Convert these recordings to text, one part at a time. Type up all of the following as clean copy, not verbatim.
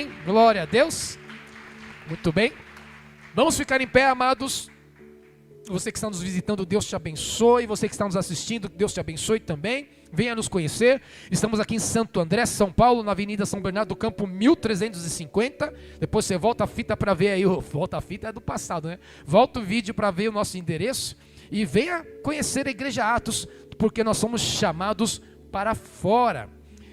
Glória a Deus. Muito bem. Vamos ficar em pé, amados. Você que está nos visitando, Deus te abençoe. Você que está nos assistindo, Deus te abençoe também. Venha nos conhecer. Estamos aqui em Santo André, São Paulo, na Avenida São Bernardo do Campo 1350. Depois você volta a fita para ver aí. Volta a fita é do passado, né? Volta o vídeo para ver o nosso endereço. E venha conhecer a Igreja Atos, porque nós somos chamados para fora.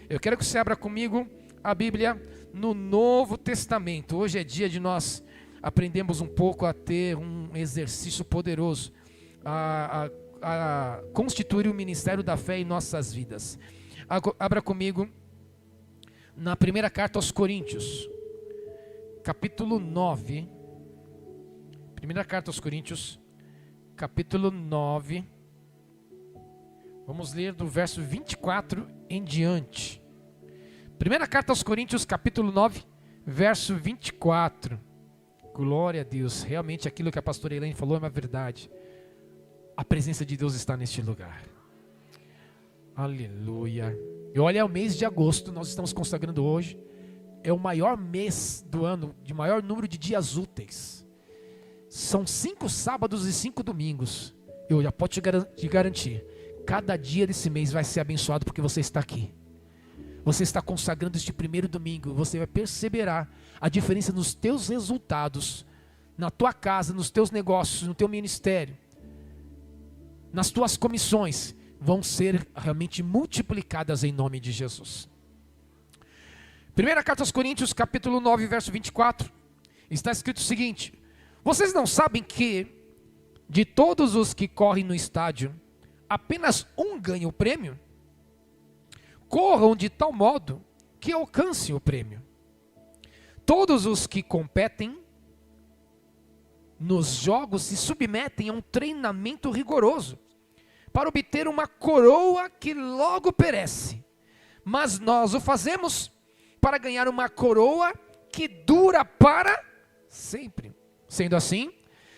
Eu quero que você abra comigo a Bíblia no Novo Testamento. Hoje é dia de nós aprendermos um pouco a ter um exercício poderoso, a constituir o ministério da fé em nossas vidas. Abra comigo na primeira carta aos Coríntios, capítulo 9. Primeira carta aos Coríntios, capítulo 9. Vamos ler do verso 24 em diante. Primeira carta aos Coríntios, capítulo 9, verso 24. Glória a Deus. Realmente aquilo que a pastora Elaine falou é uma verdade. A presença de Deus está neste lugar. Aleluia. E olha, é o mês de agosto, nós estamos consagrando hoje. É o maior mês do ano, de maior número de dias úteis. São 5 sábados e 5 domingos. Eu já posso te garantir. Cada dia desse mês vai ser abençoado porque você está aqui. Você está consagrando este primeiro domingo. Você vai perceberá a diferença nos teus resultados, na tua casa, nos teus negócios, no teu ministério, nas tuas comissões, vão ser realmente multiplicadas em nome de Jesus. Primeira carta aos Coríntios, capítulo 9, verso 24, está escrito o seguinte: vocês não sabem que de todos os que correm no estádio, apenas um ganha o prêmio? Corram de tal modo que alcancem o prêmio. Todos os que competem nos jogos se submetem a um treinamento rigoroso para obter uma coroa que logo perece. Mas nós o fazemos para ganhar uma coroa que dura para sempre. Sendo assim,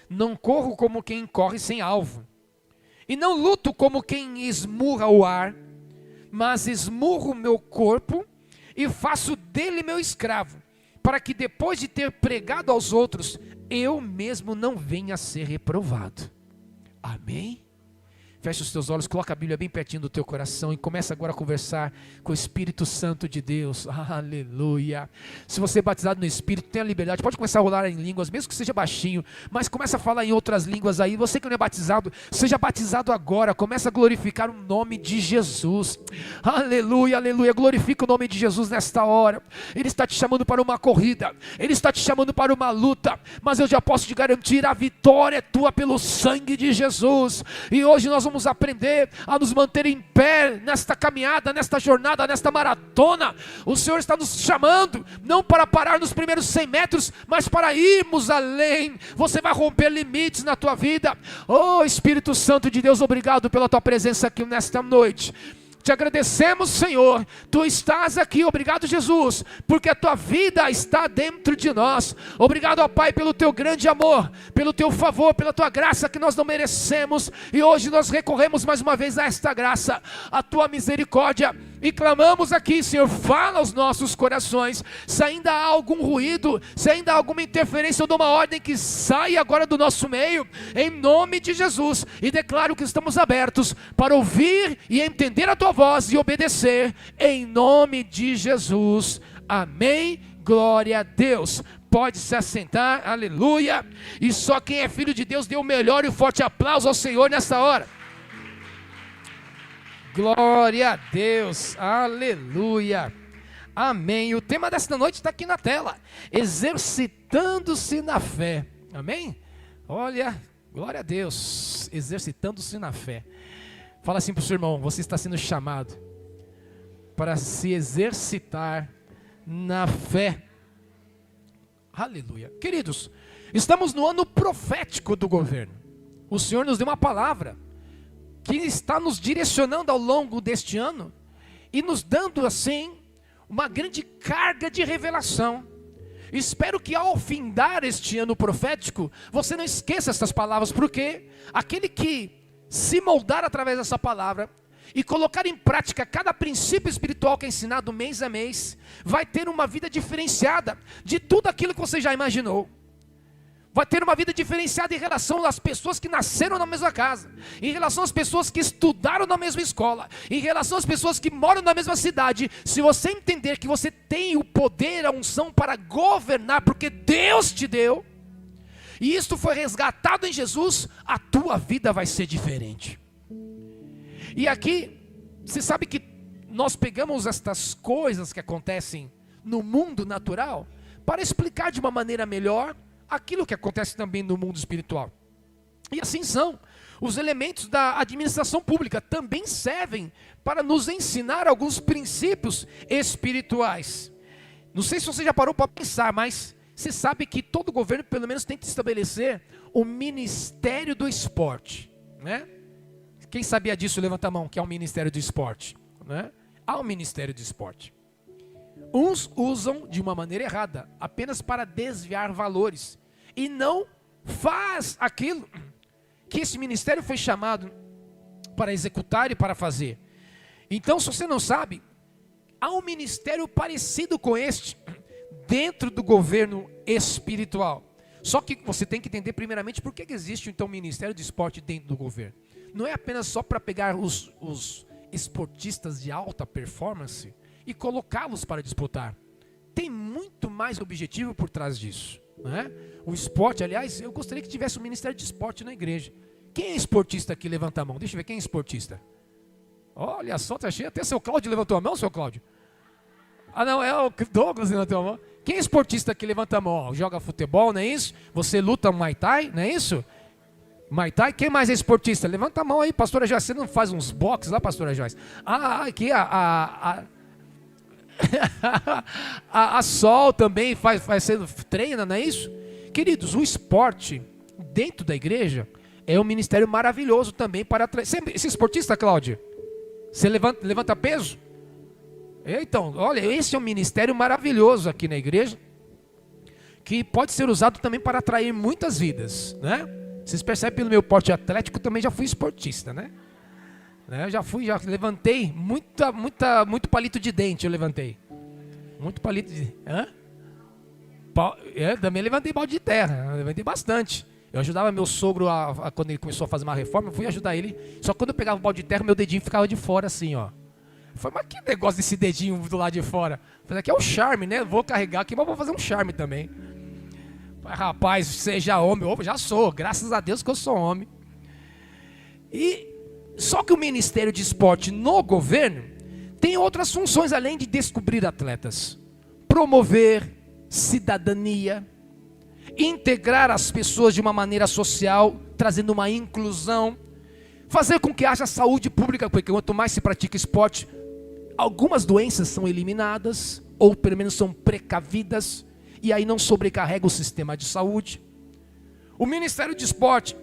não corro como quem corre sem alvo, e não luto como quem esmurra o ar, mas esmurro o meu corpo e faço dele meu escravo, para que depois de ter pregado aos outros, eu mesmo não venha a ser reprovado. Amém? Feche os teus olhos, coloca a Bíblia bem pertinho do teu coração e começa agora a conversar com o Espírito Santo de Deus. Aleluia. Se você é batizado no Espírito, tenha liberdade, pode começar a rolar em línguas, mesmo que seja baixinho, mas começa a falar em outras línguas aí. Você que não é batizado, seja batizado agora, começa a glorificar o nome de Jesus. Aleluia, aleluia, glorifica o nome de Jesus nesta hora. Ele está te chamando para uma corrida, Ele está te chamando para uma luta, mas eu já posso te garantir, a vitória é tua pelo sangue de Jesus. E hoje nós vamos aprender a nos manter em pé nesta caminhada, nesta jornada, nesta maratona. O Senhor está nos chamando, não para parar nos primeiros 100 metros, mas para irmos além. Você vai romper limites na tua vida. Oh Espírito Santo de Deus, obrigado pela tua presença aqui nesta noite. Te agradecemos, Senhor, Tu estás aqui, obrigado Jesus, porque a Tua vida está dentro de nós. Obrigado, ó Pai, pelo Teu grande amor, pelo Teu favor, pela Tua graça que nós não merecemos, e hoje nós recorremos mais uma vez a esta graça, a Tua misericórdia, e clamamos aqui, Senhor, fala aos nossos corações. Se ainda há algum ruído, se ainda há alguma interferência, eu dou uma ordem que saia agora do nosso meio, em nome de Jesus, e declaro que estamos abertos para ouvir e entender a Tua voz e obedecer, em nome de Jesus. Amém. Glória a Deus. Pode se assentar, aleluia. E só quem é filho de Deus dê o melhor e o forte aplauso ao Senhor nessa hora. Glória a Deus, aleluia, amém. O tema desta noite está aqui na tela: exercitando-se na fé, amém? Olha, glória a Deus, exercitando-se na fé. Fala assim para o seu irmão: você está sendo chamado para se exercitar na fé. Aleluia. Queridos, estamos no ano profético do governo. O Senhor nos deu uma palavra que está nos direcionando ao longo deste ano e nos dando assim uma grande carga de revelação. Espero que ao findar este ano profético, você não esqueça essas palavras, porque aquele que se moldar através dessa palavra, e colocar em prática cada princípio espiritual que é ensinado mês a mês, vai ter uma vida diferenciada de tudo aquilo que você já imaginou. Vai ter uma vida diferenciada em relação às pessoas que nasceram na mesma casa, em relação às pessoas que estudaram na mesma escola, em relação às pessoas que moram na mesma cidade. Se você entender que você tem o poder, a unção para governar, porque Deus te deu, e isto foi resgatado em Jesus, a tua vida vai ser diferente. E aqui, você sabe que nós pegamos estas coisas que acontecem no mundo natural, para explicar de uma maneira melhor aquilo que acontece também no mundo espiritual. E assim são. Os elementos da administração pública também servem para nos ensinar alguns princípios espirituais. Não sei se você já parou para pensar, mas você sabe que todo governo pelo menos tem que estabelecer o Ministério do Esporte, né? Quem sabia disso, levanta a mão, que é o Ministério do Esporte, né? Há um Ministério do Esporte. Uns usam de uma maneira errada, apenas para desviar valores, e não faz aquilo que esse ministério foi chamado para executar e para fazer. Então, se você não sabe, há um ministério parecido com este dentro do governo espiritual. Só que você tem que entender primeiramente por que existe então o Ministério do Esporte dentro do governo. Não é apenas só para pegar os esportistas de alta performance e colocá-los para disputar. Tem muito mais objetivo por trás disso, né? O esporte, aliás, eu gostaria que tivesse um Ministério de Esporte na igreja. Quem é esportista aqui? Levanta a mão. Deixa eu ver quem é esportista. Olha só, tá cheio. Até seu Cláudio levantou a mão, seu Cláudio? Ah não, é o Douglas levantou a mão. Quem é esportista aqui? Levanta a mão. Ó, joga futebol, não é isso? Você luta Muay Thai, não é isso? Muay Thai, quem mais é esportista? Levanta a mão aí, pastora Joyce. Você não faz uns boxes lá, pastora Joyce? Aqui a Sol também treina, não é isso? Queridos, o esporte dentro da igreja é um ministério maravilhoso também para atrair. Você é esportista, Cláudio? Você levanta peso? Então, olha, esse é um ministério maravilhoso aqui na igreja, que pode ser usado também para atrair muitas vidas, né? Vocês percebem pelo meu porte atlético, também já fui esportista, né? Já levantei muito palito de dente, eu levantei. Muito palito de... também levantei balde de terra, eu levantei bastante. Eu ajudava meu sogro, quando ele começou a fazer uma reforma, eu fui ajudar ele. Só que quando eu pegava o balde de terra, meu dedinho ficava de fora assim, ó. Eu falei, mas que negócio desse dedinho do lado de fora? Eu falei, aqui é o charme, né? Vou carregar aqui, mas vou fazer um charme também. Rapaz, seja homem. Opa, já sou, graças a Deus que eu sou homem. Só que o Ministério de Esporte no governo tem outras funções além de descobrir atletas. Promover cidadania, integrar as pessoas de uma maneira social, trazendo uma inclusão, fazer com que haja saúde pública, porque quanto mais se pratica esporte, algumas doenças são eliminadas, ou pelo menos são precavidas, e aí não sobrecarrega o sistema de saúde. O Ministério de Esporte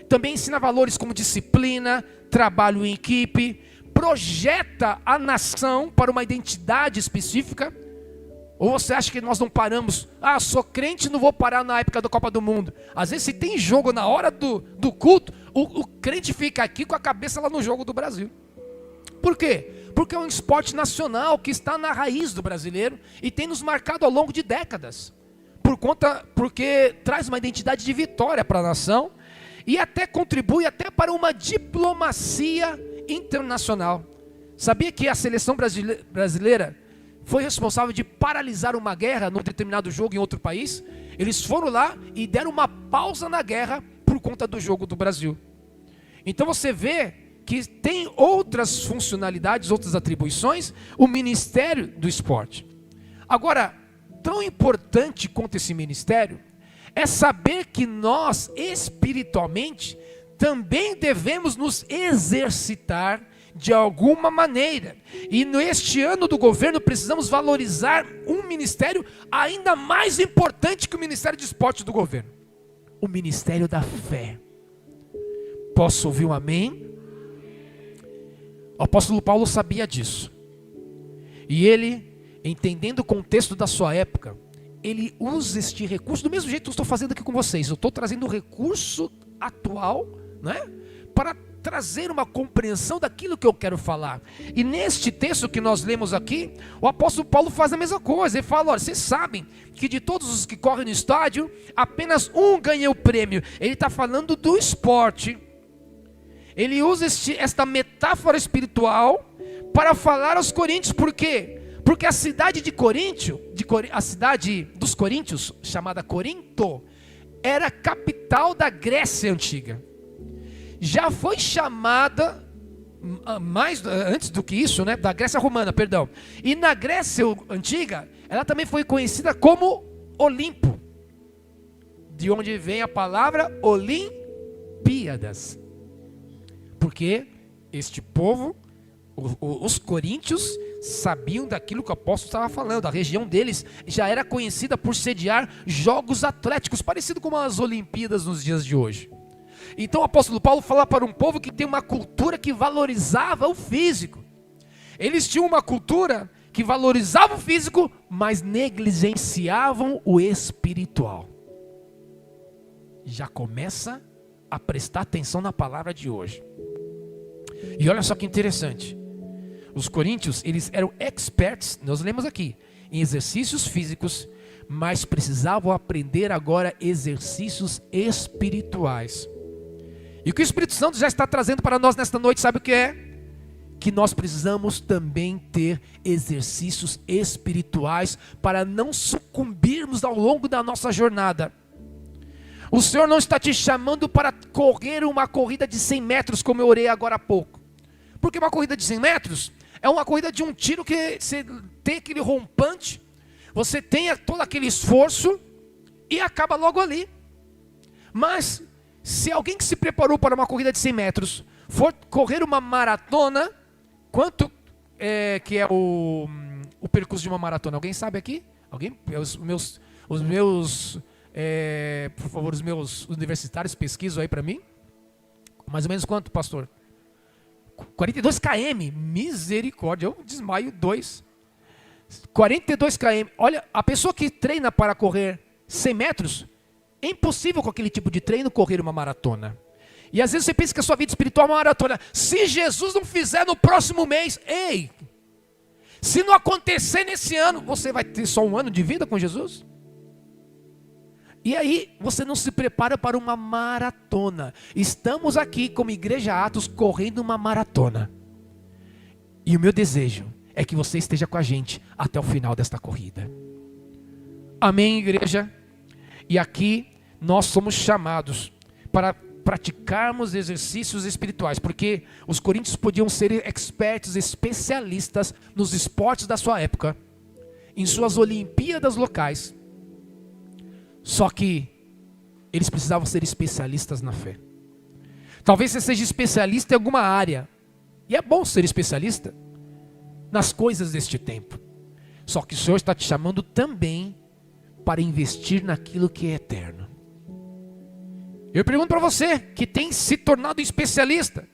também ensina valores como disciplina, trabalho em equipe, projeta a nação para uma identidade específica. Ou você acha que nós não paramos? Sou crente, não vou parar na época da Copa do Mundo. Às vezes se tem jogo na hora do culto, o crente fica aqui com a cabeça lá no jogo do Brasil. Por quê? Porque é um esporte nacional que está na raiz do brasileiro e tem nos marcado ao longo de décadas. Porque traz uma identidade de vitória para a nação e até contribui até para uma diplomacia internacional. Sabia que a seleção brasileira foi responsável de paralisar uma guerra num determinado jogo em outro país? Eles foram lá e deram uma pausa na guerra por conta do jogo do Brasil. Então você vê que tem outras funcionalidades, outras atribuições, o Ministério do Esporte. Agora, tão importante quanto esse ministério é saber que nós, espiritualmente, também devemos nos exercitar de alguma maneira. E neste ano do governo precisamos valorizar um ministério ainda mais importante que o Ministério de Esporte do governo. O Ministério da Fé. Posso ouvir um amém? O apóstolo Paulo sabia disso. E ele, entendendo o contexto da sua época, ele usa este recurso, do mesmo jeito que eu estou fazendo aqui com vocês. Eu estou trazendo o recurso atual, né, para trazer uma compreensão daquilo que eu quero falar. E neste texto que nós lemos aqui, o apóstolo Paulo faz a mesma coisa. Ele fala, olha, vocês sabem que de todos os que correm no estádio, apenas um ganha o prêmio. Ele está falando do esporte. Ele usa esta metáfora espiritual para falar aos coríntios. Por quê? Porque a cidade de Coríntio, a cidade dos coríntios, chamada Corinto, era a capital da Grécia antiga. Já foi chamada, antes do que isso, né, da Grécia romana, perdão. E na Grécia antiga, ela também foi conhecida como Olimpo, de onde vem a palavra Olimpíadas. Porque este povo, os coríntios, sabiam daquilo que o apóstolo estava falando. A região deles já era conhecida por sediar jogos atléticos, parecido com as Olimpíadas nos dias de hoje. Então o apóstolo Paulo fala para um povo que tem uma cultura que valorizava o físico. Eles tinham uma cultura que valorizava o físico, mas negligenciavam o espiritual. Já começa a prestar atenção na palavra de hoje. E olha só que interessante. Os coríntios, eles eram experts, nós lemos aqui, em exercícios físicos, mas precisavam aprender agora exercícios espirituais. E o que o Espírito Santo já está trazendo para nós nesta noite, sabe o que é? Que nós precisamos também ter exercícios espirituais para não sucumbirmos ao longo da nossa jornada. O Senhor não está te chamando para correr uma corrida de 100 metros, como eu orei agora há pouco. Porque uma corrida de 100 metros é uma corrida de um tiro que você tem aquele rompante, você tem todo aquele esforço e acaba logo ali. Mas se alguém que se preparou para uma corrida de 100 metros for correr uma maratona, quanto que é o percurso de uma maratona? Alguém sabe aqui? Alguém? Por favor, os meus universitários pesquisam aí para mim. Mais ou menos quanto, pastor? 42 km, misericórdia, eu desmaio 2. 42 km, olha, a pessoa que treina para correr 100 metros, é impossível com aquele tipo de treino correr uma maratona. E às vezes você pensa que a sua vida espiritual é uma maratona. Se Jesus não fizer no próximo mês, ei, se não acontecer nesse ano, você vai ter só um ano de vida com Jesus? E aí você não se prepara para uma maratona. Estamos aqui como Igreja Atos correndo uma maratona. E o meu desejo é que você esteja com a gente até o final desta corrida. Amém, igreja? E aqui nós somos chamados para praticarmos exercícios espirituais, porque os coríntios podiam ser expertos, especialistas nos esportes da sua época, em suas Olimpíadas locais. Só que eles precisavam ser especialistas na fé. Talvez você seja especialista em alguma área. E é bom ser especialista nas coisas deste tempo. Só que o Senhor está te chamando também para investir naquilo que é eterno. Eu pergunto para você que tem se tornado especialista,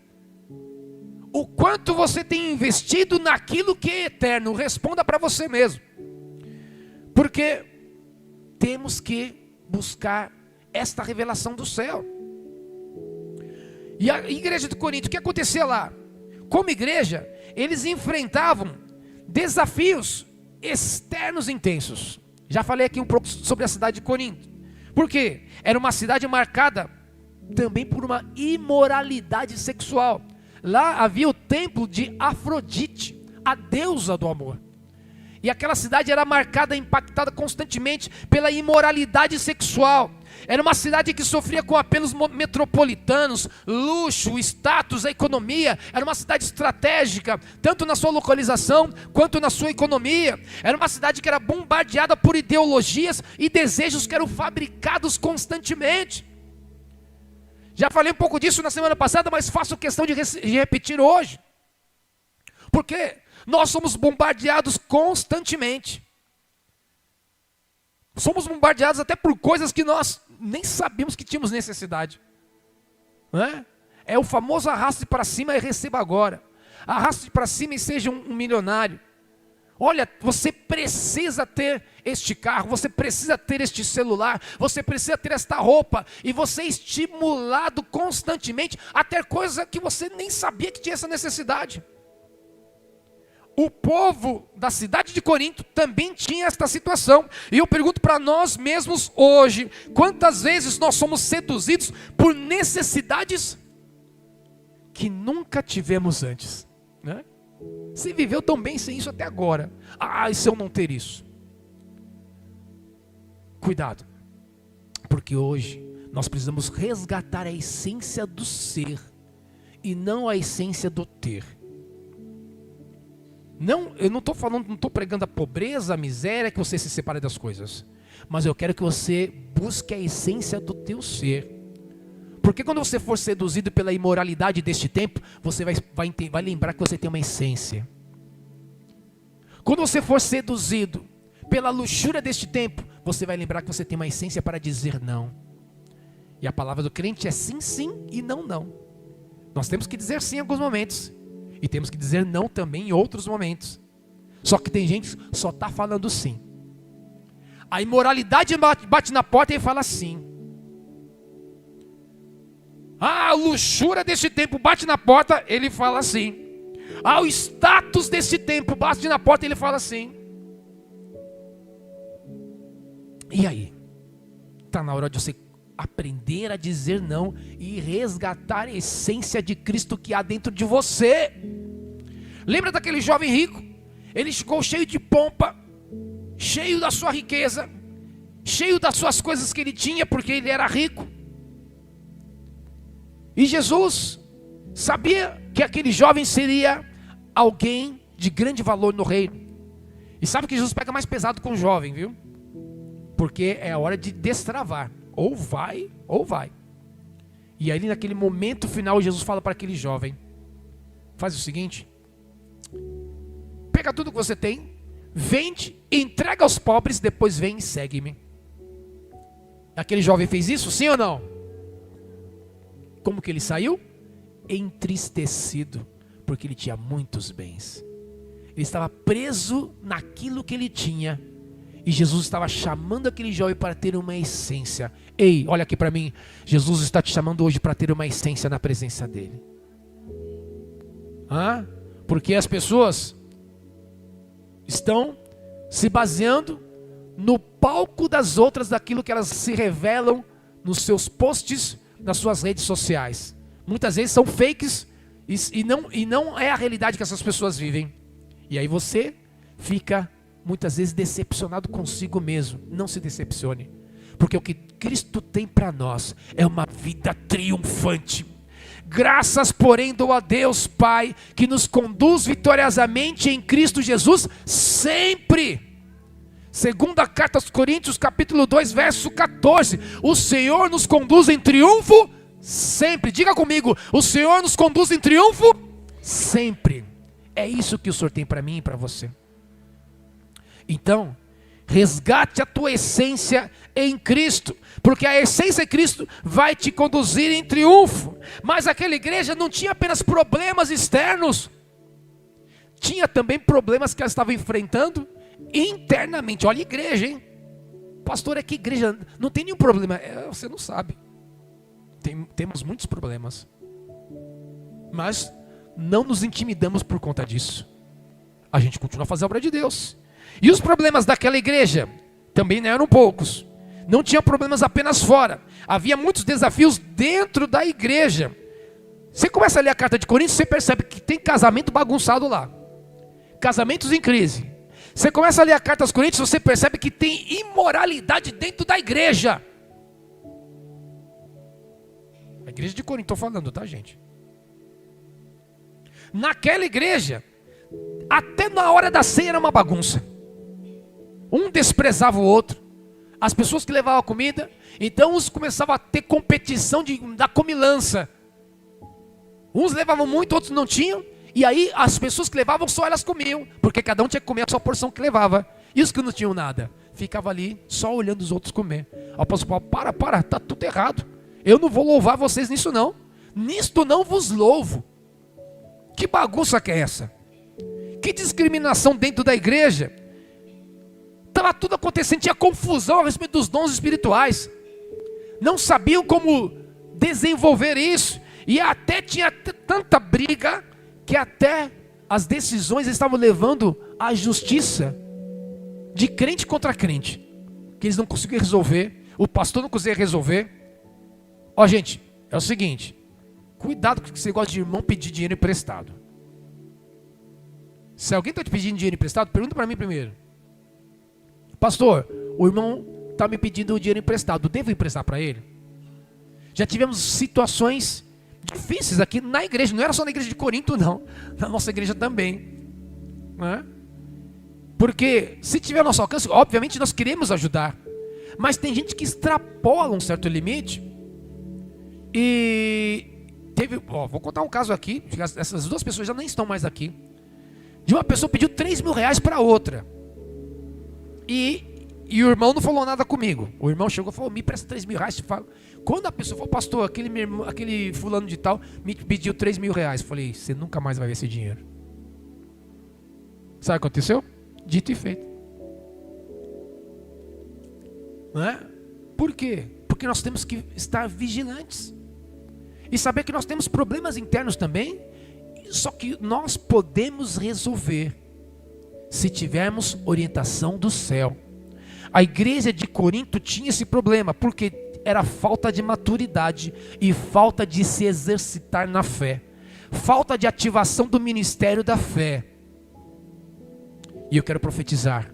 o quanto você tem investido naquilo que é eterno? Responda para você mesmo. Porque temos que buscar esta revelação do céu. E a igreja de Corinto, o que acontecia lá? Como igreja, eles enfrentavam desafios externos intensos. Já falei aqui um pouco sobre a cidade de Corinto. Por quê? Era uma cidade marcada também por uma imoralidade sexual. Lá havia o templo de Afrodite, a deusa do amor. E aquela cidade era marcada, impactada constantemente pela imoralidade sexual. Era uma cidade que sofria com apelos metropolitanos, luxo, status, a economia. Era uma cidade estratégica, tanto na sua localização quanto na sua economia. Era uma cidade que era bombardeada por ideologias e desejos que eram fabricados constantemente. Já falei um pouco disso na semana passada, mas faço questão de repetir hoje. Por quê? Nós somos bombardeados constantemente. Somos bombardeados até por coisas que nós nem sabíamos que tínhamos necessidade. Não é? É o famoso arraste para cima e receba agora. Arraste para cima e seja um milionário. Olha, você precisa ter este carro, você precisa ter este celular, você precisa ter esta roupa, e você é estimulado constantemente a ter coisas que você nem sabia que tinha essa necessidade. O povo da cidade de Corinto também tinha esta situação, e eu pergunto para nós mesmos hoje, quantas vezes nós somos seduzidos por necessidades que nunca tivemos antes, né? Você viveu tão bem sem isso até agora. E se eu não ter isso? Cuidado, porque hoje nós precisamos resgatar a essência do ser e não a essência do ter. Não, eu não estou falando, não estou pregando a pobreza, a miséria, que você se separe das coisas, mas eu quero que você busque a essência do teu ser. Porque quando você for seduzido pela imoralidade deste tempo, você vai lembrar que você tem uma essência. Quando você for seduzido pela luxúria deste tempo, você vai lembrar que você tem uma essência para dizer não. E a palavra do crente é sim, sim e não, não. Nós temos que dizer sim em alguns momentos, e temos que dizer não também em outros momentos. Só que tem gente que só está falando sim. A imoralidade bate na porta e fala sim. A luxúria deste tempo bate na porta, ele fala assim. O status deste tempo bate na porta, ele fala assim. E aí? Está na hora de você aprender a dizer não e resgatar a essência de Cristo que há dentro de você. Lembra daquele jovem rico? Ele chegou cheio de pompa, cheio da sua riqueza, cheio das suas coisas que ele tinha, porque ele era rico. E Jesus sabia que aquele jovem seria alguém de grande valor no reino. E sabe que Jesus pega mais pesado com o jovem, viu? Porque é a hora de destravar. Ou vai, ou vai. E aí naquele momento final Jesus fala para aquele jovem: faz o seguinte, pega tudo que você tem, vende, entrega aos pobres, depois vem e segue-me. Aquele jovem fez isso, sim ou não? Como que ele saiu? Entristecido, porque ele tinha muitos bens. Ele estava preso naquilo que ele tinha. E Jesus estava chamando aquele jovem para ter uma essência. Ei, olha aqui para mim. Jesus está te chamando hoje para ter uma essência na presença dele. Porque as pessoas estão se baseando no palco das outras, daquilo que elas se revelam nos seus posts, nas suas redes sociais. Muitas vezes são fakes e não é a realidade que essas pessoas vivem. E aí você fica muitas vezes decepcionado consigo mesmo. Não se decepcione, porque o que Cristo tem para nós é uma vida triunfante. Graças, porém, dou a Deus Pai, que nos conduz vitoriosamente em Cristo Jesus sempre. Segunda carta aos Coríntios, capítulo 2, verso 14. O Senhor nos conduz em triunfo sempre. Diga comigo, o Senhor nos conduz em triunfo sempre. É isso que o Senhor tem para mim e para você. Então, resgate a tua essência em Cristo, porque a essência em Cristo vai te conduzir em triunfo. Mas aquela igreja não tinha apenas problemas externos, tinha também problemas que ela estava enfrentando internamente. Olha a igreja, hein? Pastor, é que igreja não tem nenhum problema. Você não sabe. Temos muitos problemas, mas não nos intimidamos por conta disso. A gente continua a fazer a obra de Deus. E os problemas daquela igreja também não eram poucos. Não tinha problemas apenas fora. Havia muitos desafios dentro da igreja. Você começa a ler a carta de Coríntios, você percebe que tem casamento bagunçado lá. Casamentos em crise. Você começa a ler a carta aos Coríntios, você percebe que tem imoralidade dentro da igreja. A igreja de Corinto, estou falando, tá, gente? Naquela igreja, até na hora da ceia era uma bagunça. Um desprezava o outro. As pessoas que levavam a comida, então uns começavam a ter competição da comilança. Uns levavam muito, outros não tinham. E aí as pessoas que levavam só elas comiam, porque cada um tinha que comer a sua porção que levava. E os que não tinham nada, ficava ali só olhando os outros comer. O apóstolo Paulo, para, tá tudo errado. Eu não vou louvar vocês nisso não. Nisto não vos louvo. Que bagunça que é essa? Que discriminação dentro da igreja. Estava tudo acontecendo, tinha confusão a respeito dos dons espirituais. Não sabiam como desenvolver isso. E até tinha tanta briga que até as decisões estavam levando à justiça de crente contra crente. Que eles não conseguiam resolver. O pastor não conseguia resolver. Ó, gente, é o seguinte. Cuidado com esse negócio de irmão pedir dinheiro emprestado. Se alguém está te pedindo dinheiro emprestado, pergunta para mim primeiro. Pastor, o irmão está me pedindo dinheiro emprestado. Devo emprestar para ele? Já tivemos situações difíceis aqui na igreja. Não era só na igreja de Corinto, não. Na nossa igreja também. Não é? Porque se tiver ao nosso alcance, obviamente nós queremos ajudar. Mas tem gente que extrapola um certo limite. E teve, vou contar um caso aqui. Essas duas pessoas já nem estão mais aqui. De uma pessoa pediu 3 mil reais para outra. E o irmão não falou nada comigo. O irmão chegou e falou, me presta 3 mil reais. Te falo. Quando a pessoa falou, pastor, aquele fulano de tal me pediu 3 mil reais. Eu falei, você nunca mais vai ver esse dinheiro. Sabe o que aconteceu? Dito e feito. Não é? Por quê? Porque nós temos que estar vigilantes. E saber que nós temos problemas internos também. Só que nós podemos resolver se tivermos orientação do céu. A igreja de Corinto tinha esse problema, porque era falta de maturidade e falta de se exercitar na fé. Falta de ativação do ministério da fé. E eu quero profetizar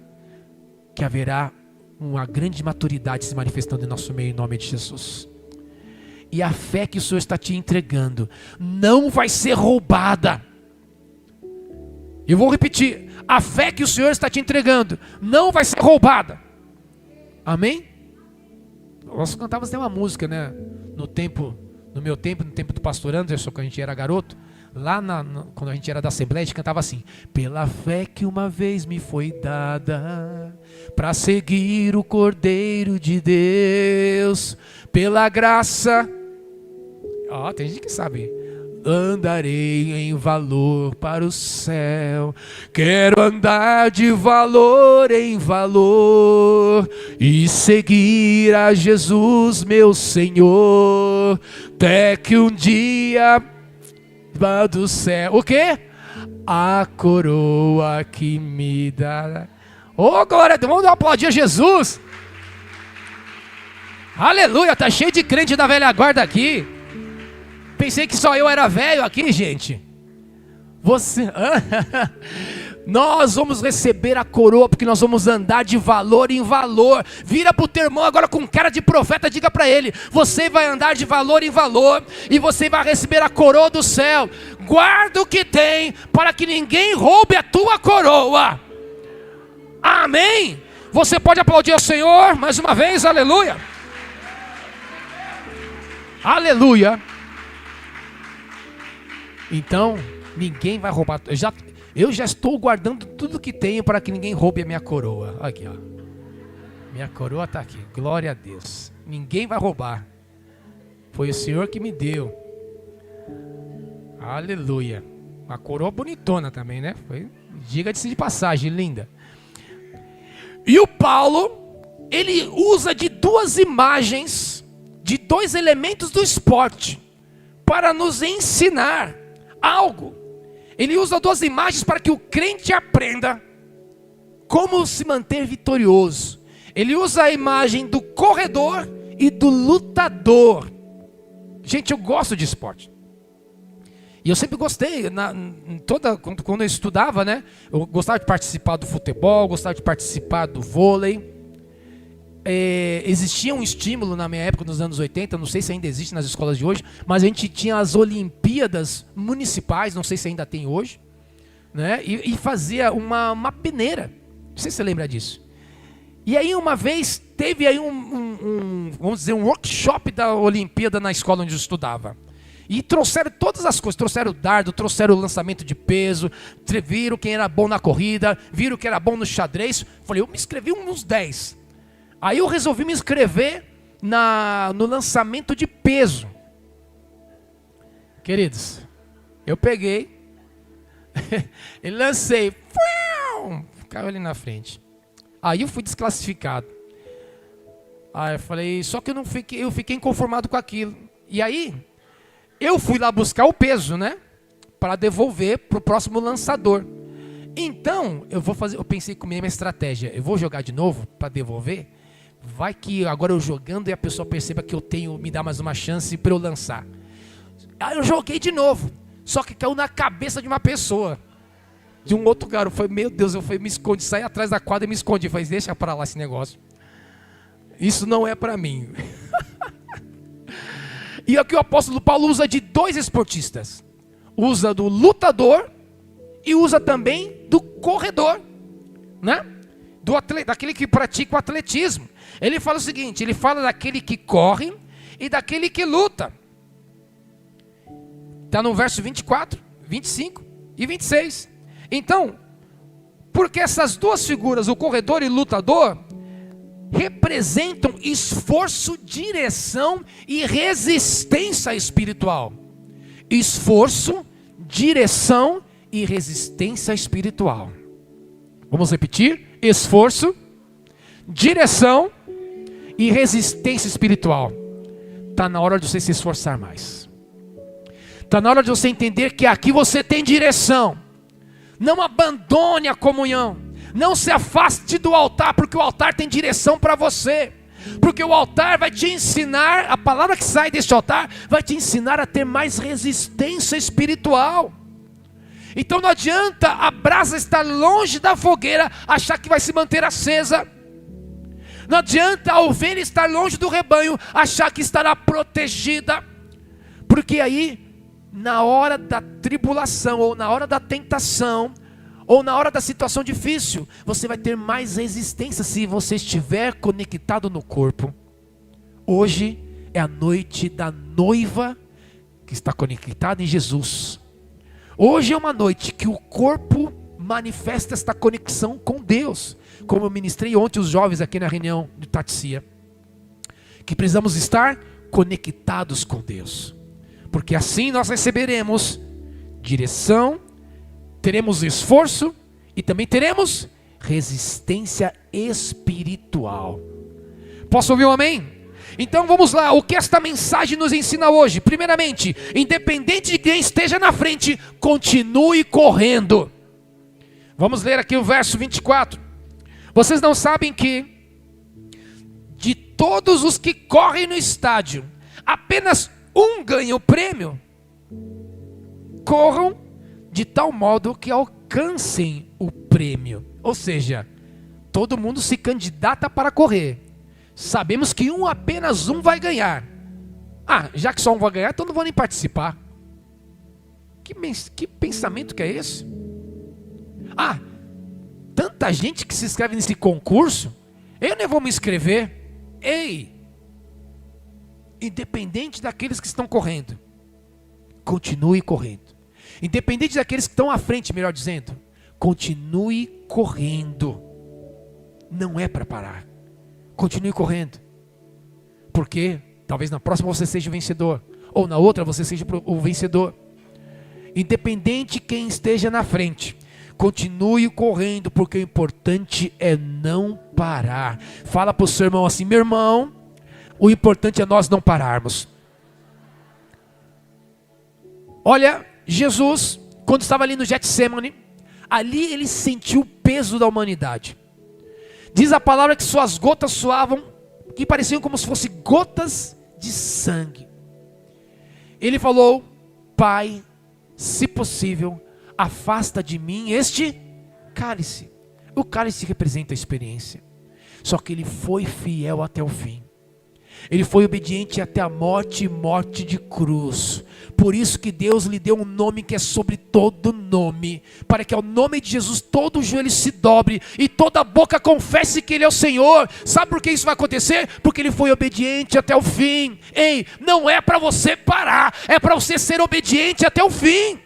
que haverá uma grande maturidade se manifestando em nosso meio, em nome de Jesus. E a fé que o Senhor está te entregando não vai ser roubada. Eu vou repetir, a fé que o Senhor está te entregando não vai ser roubada. Amém? Nós cantávamos até uma música, né? No meu tempo, no tempo do pastor Anderson, quando a gente era garoto, lá quando a gente era da Assembleia, a gente cantava assim: pela fé que uma vez me foi dada, para seguir o Cordeiro de Deus, pela graça, tem gente que sabe, andarei em valor para o céu. Quero andar de valor em valor e seguir a Jesus, meu Senhor, até que um dia do céu, o quê? A coroa que me dá. Ô, glória a Deus, vamos dar uma aplaudinha a Jesus. Aleluia, tá cheio de crente da velha guarda aqui. Pensei que só eu era velho aqui, gente. Nós vamos receber a coroa, porque nós vamos andar de valor em valor. Vira pro teu irmão agora com cara de profeta, diga para ele: você vai andar de valor em valor, e você vai receber a coroa do céu. Guarda o que tem, para que ninguém roube a tua coroa. Amém? Você pode aplaudir ao Senhor mais uma vez, aleluia. Aleluia. Então, ninguém vai roubar. Eu já estou guardando tudo que tenho para que ninguém roube a minha coroa. Aqui, ó. Minha coroa está aqui. Glória a Deus. Ninguém vai roubar. Foi o Senhor que me deu. Aleluia. Uma coroa bonitona também, né? Diga-se de passagem, linda. E o Paulo, ele usa de duas imagens, de dois elementos do esporte, para nos ensinar algo. Ele usa duas imagens para que o crente aprenda como se manter vitorioso. Ele usa a imagem do corredor e do lutador. Gente, eu gosto de esporte. E eu sempre gostei, quando eu estudava, né? Eu gostava de participar do futebol, gostava de participar do vôlei. Existia um estímulo na minha época, nos anos 80, não sei se ainda existe nas escolas de hoje, mas a gente tinha as Olimpíadas Municipais, não sei se ainda tem hoje, né? E fazia uma peneira, não sei se você lembra disso. E aí uma vez teve aí vamos dizer, um workshop da Olimpíada na escola onde eu estudava. E trouxeram todas as coisas, trouxeram o dardo, trouxeram o lançamento de peso, viram quem era bom na corrida, viram quem era bom no xadrez. Falei, eu me inscrevi uns 10. Aí eu resolvi me inscrever no lançamento de peso. Queridos, eu peguei, E lancei. Caiu ali na frente. Aí eu fui desclassificado. Aí eu falei, só que eu fiquei inconformado com aquilo. E aí, eu fui lá buscar o peso, né? Para devolver para o próximo lançador. Então, eu pensei com a minha estratégia. Eu vou jogar de novo para devolver. Vai que agora eu jogando e a pessoa perceba que me dá mais uma chance para eu lançar. Aí eu joguei de novo. Só que caiu na cabeça de uma pessoa. De um outro cara. Eu falei, meu Deus, me escondi. Saí atrás da quadra e me escondi. Eu falei, deixa para lá esse negócio. Isso não é para mim. E aqui o apóstolo Paulo usa de 2 esportistas. Usa do lutador e usa também do corredor, né? Daquele que pratica o atletismo. Ele fala o seguinte, ele fala daquele que corre e daquele que luta. Está no verso 24, 25 e 26. Então, porque essas 2 figuras, o corredor e o lutador, representam esforço, direção e resistência espiritual. Esforço, direção e resistência espiritual. Vamos repetir? Esforço, direção e resistência espiritual. Está na hora de você se esforçar mais. Está na hora de você entender que aqui você tem direção. Não abandone a comunhão. Não se afaste do altar, porque o altar tem direção para você. Porque o altar vai te ensinar, a palavra que sai deste altar vai te ensinar a ter mais resistência espiritual. Então não adianta a brasa estar longe da fogueira, achar que vai se manter acesa. Não adianta a ovelha estar longe do rebanho, achar que estará protegida. Porque aí, na hora da tribulação, ou na hora da tentação, ou na hora da situação difícil, você vai ter mais resistência se você estiver conectado no corpo. Hoje é a noite da noiva que está conectada em Jesus. Hoje é uma noite que o corpo manifesta esta conexão com Deus. Como eu ministrei ontem os jovens aqui na reunião de Taticia. Que precisamos estar conectados com Deus. Porque assim nós receberemos direção, teremos esforço e também teremos resistência espiritual. Posso ouvir um amém? Então vamos lá, o que esta mensagem nos ensina hoje? Primeiramente, independente de quem esteja na frente, continue correndo. Vamos ler aqui o verso 24. Vocês não sabem que de todos os que correm no estádio, apenas um ganha o prêmio? Corram de tal modo que alcancem o prêmio. Ou seja, todo mundo se candidata para correr. Sabemos que apenas um vai ganhar. Já que só um vai ganhar, então não vou nem participar. Que pensamento que é esse? Tanta gente que se inscreve nesse concurso, eu nem vou me inscrever. Ei! Independente daqueles que estão correndo, continue correndo. Independente daqueles que estão à frente, melhor dizendo, continue correndo. Não é para parar. Continue correndo. Porque talvez na próxima você seja o vencedor, ou na outra você seja o vencedor. Independente quem esteja na frente, continue correndo, porque o importante é não parar. Fala para o seu irmão assim: meu irmão, o importante é nós não pararmos. Olha, Jesus, quando estava ali no Getsemane, ali ele sentiu o peso da humanidade. Diz a palavra que suas gotas soavam, que pareciam como se fossem gotas de sangue. Ele falou: Pai, se possível, afasta de mim este cálice. O cálice representa a experiência. Só que ele foi fiel até o fim. Ele foi obediente até a morte e morte de cruz. Por isso que Deus lhe deu um nome que é sobre todo nome, para que ao nome de Jesus todo joelho se dobre e toda boca confesse que Ele é o Senhor. Sabe por que isso vai acontecer? Porque Ele foi obediente até o fim. Ei, não é para você parar, é para você ser obediente até o fim.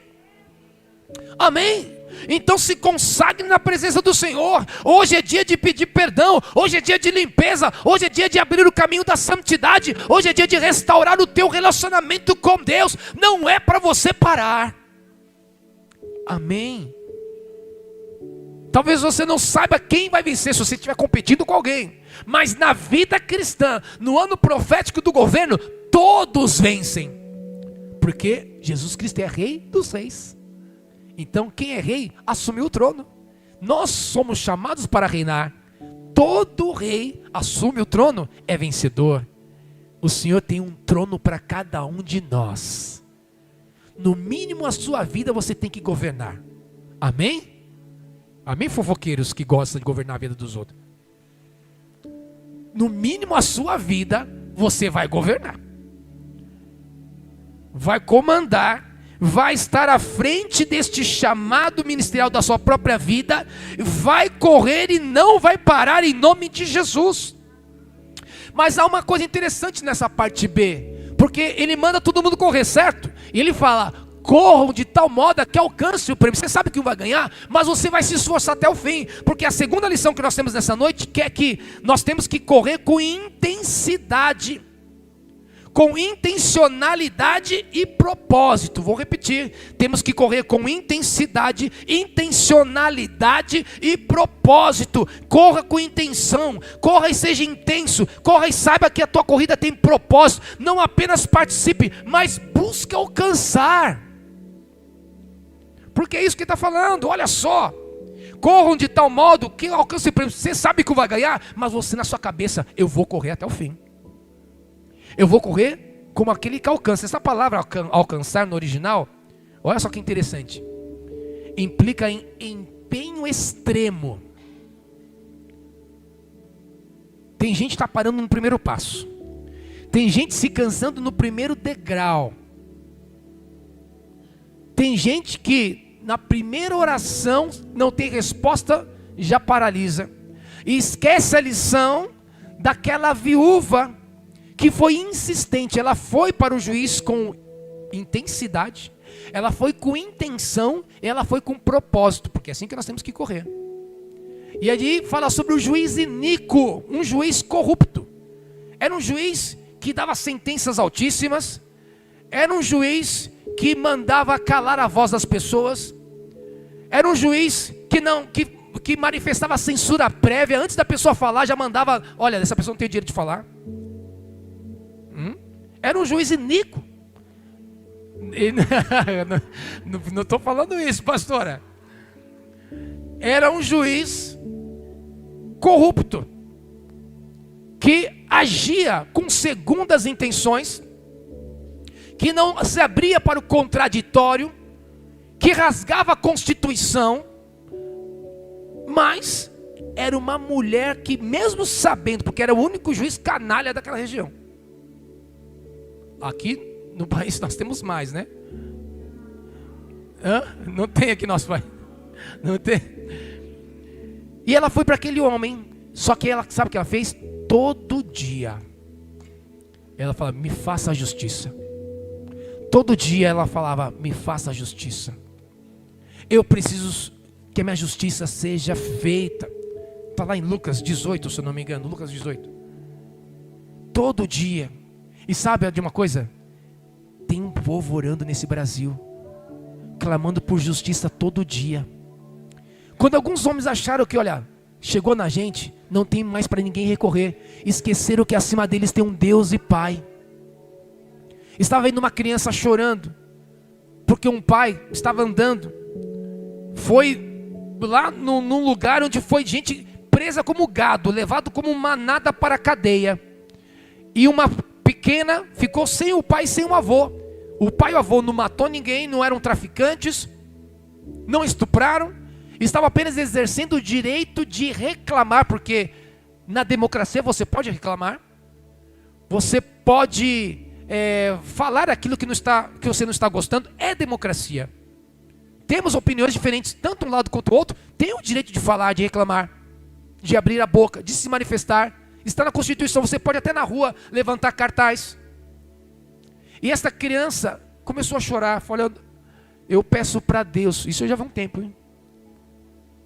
Amém? Então se consagre na presença do Senhor. Hoje é dia de pedir perdão. Hoje é dia de limpeza. Hoje é dia de abrir o caminho da santidade. Hoje é dia de restaurar o teu relacionamento com Deus. Não é para você parar. Amém. Talvez você não saiba quem vai vencer se você estiver competindo com alguém. Mas na vida cristã, no ano profético do governo, todos vencem. Porque Jesus Cristo é rei dos reis. Então quem é rei assumiu o trono. Nós somos chamados para reinar. Todo rei assume o trono, é vencedor. O Senhor tem um trono para cada um de nós. No mínimo a sua vida você tem que governar. Amém? Amém, fofoqueiros que gostam de governar a vida dos outros? No mínimo a sua vida você vai governar. Vai comandar, vai estar à frente deste chamado ministerial da sua própria vida, vai correr e não vai parar em nome de Jesus. Mas há uma coisa interessante nessa parte B, porque ele manda todo mundo correr, certo? E ele fala: corram de tal modo que alcance o prêmio. Você sabe que um vai ganhar, mas você vai se esforçar até o fim. Porque a segunda lição que nós temos nessa noite é que nós temos que correr com intensidade, com intencionalidade e propósito. Vou repetir: temos que correr com intensidade, intencionalidade e propósito. Corra com intenção, corra e seja intenso, corra e saiba que a tua corrida tem propósito. Não apenas participe, mas busque alcançar. Porque é isso que está falando, olha só. Corram de tal modo que alcance o prêmio. Você sabe que vai ganhar, mas você na sua cabeça: eu vou correr até o fim. Eu vou correr como aquele que alcança. Essa palavra alcançar no original, olha só que interessante, implica em empenho extremo. Tem gente que está parando no primeiro passo. Tem gente se cansando no primeiro degrau. Tem gente que na primeira oração não tem resposta, já paralisa. E esquece a lição daquela viúva que foi insistente. Ela foi para o juiz com intensidade, ela foi com intenção, ela foi com propósito, porque é assim que nós temos que correr. E ali fala sobre o juiz iníquo, um juiz corrupto. Era um juiz que dava sentenças altíssimas, era um juiz que mandava calar a voz das pessoas, era um juiz que manifestava censura prévia. Antes da pessoa falar, já mandava: olha, essa pessoa não tem direito de falar. Era um juiz iníquo. Não estou falando isso, pastora. Era um juiz corrupto, que agia com segundas intenções, que não se abria para o contraditório, que rasgava a Constituição, mas era uma mulher que, mesmo sabendo, porque era o único juiz canalha daquela região. Aqui no país nós temos mais, né? Não tem aqui nosso país. Não tem. E ela foi para aquele homem. Só que ela, sabe o que ela fez? Todo dia ela falava: me faça a justiça. Todo dia ela falava: me faça a justiça. Eu preciso que a minha justiça seja feita. Está lá em Lucas 18, se eu não me engano. Lucas 18. Todo dia. E sabe de uma coisa? Tem um povo orando nesse Brasil, clamando por justiça todo dia. Quando alguns homens acharam que, olha, chegou na gente, não tem mais para ninguém recorrer, esqueceram que acima deles tem um Deus e Pai. Estava vendo uma criança chorando, porque um pai estava andando, foi lá num lugar onde foi gente presa como gado, levado como manada para a cadeia. E uma pequena ficou sem o pai e sem o avô. O pai e o avô não matou ninguém, não eram traficantes, não estupraram, estavam apenas exercendo o direito de reclamar, porque na democracia você pode reclamar, você pode falar aquilo que você não está gostando, é democracia. Temos opiniões diferentes, tanto um lado quanto o outro, tem o direito de falar, de reclamar, de abrir a boca, de se manifestar. Está na Constituição, você pode até na rua levantar cartaz. E esta criança começou a chorar, falando: eu peço para Deus, isso já vai um tempo, hein?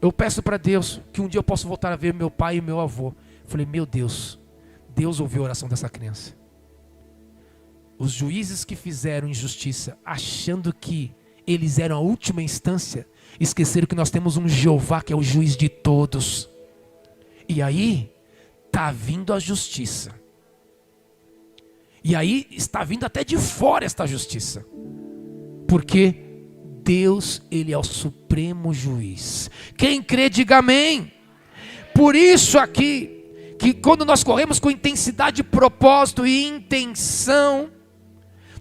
Eu peço para Deus que um dia eu possa voltar a ver meu pai e meu avô. Eu falei: meu Deus, Deus ouviu a oração dessa criança. Os juízes que fizeram injustiça, achando que eles eram a última instância, esqueceram que nós temos um Jeová que é o juiz de todos. E aí, está vindo a justiça. E aí, está vindo até de fora esta justiça. Porque Deus, Ele é o supremo juiz. Quem crê, diga amém. Por isso aqui, que quando nós corremos com intensidade, propósito e intenção,